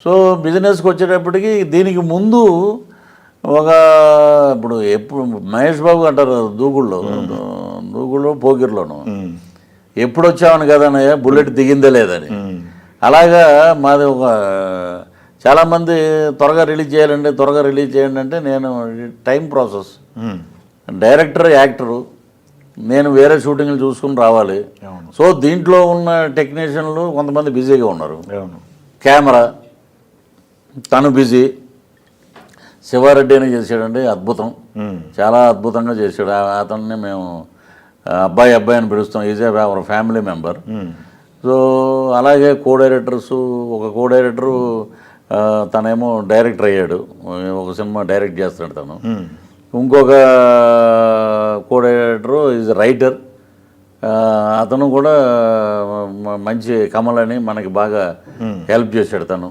So బిజినెస్కి వచ్చేటప్పటికి దీనికి ముందు ఇప్పుడు ఎప్పుడు మహేష్ బాబు అంటారు దూకుళ్ళు పోకిర్లోను ఎప్పుడు వచ్చామని కదన్నయ్య బుల్లెట్ దిగిందే లేదని. అలాగా మాది చాలామంది త్వరగా రిలీజ్ చేయండి అంటే నేను టైం ప్రాసెస్, డైరెక్టర్ యాక్టరు, నేను వేరే షూటింగ్లు చూసుకుని రావాలి. సో దీంట్లో ఉన్న టెక్నీషియన్లు కొంతమంది బిజీగా ఉన్నారు. కెమెరా తను బిజీ. శివారెడ్డి అని చేశాడండి, అద్భుతం, చాలా అద్భుతంగా చేశాడు. అతన్ని మేము అబ్బాయి అని పిలుస్తాం. Is our family member. So అలాగే కో డైరెక్టరు తనేమో డైరెక్టర్ అయ్యాడు, ఒక సినిమా డైరెక్ట్ చేస్తాడు తను. ఇంకొక కో డైరెక్టరు ఈజ్ రైటర్, అతను కూడా మంచి కమల్ అని మనకి బాగా హెల్ప్ చేశాడు తను.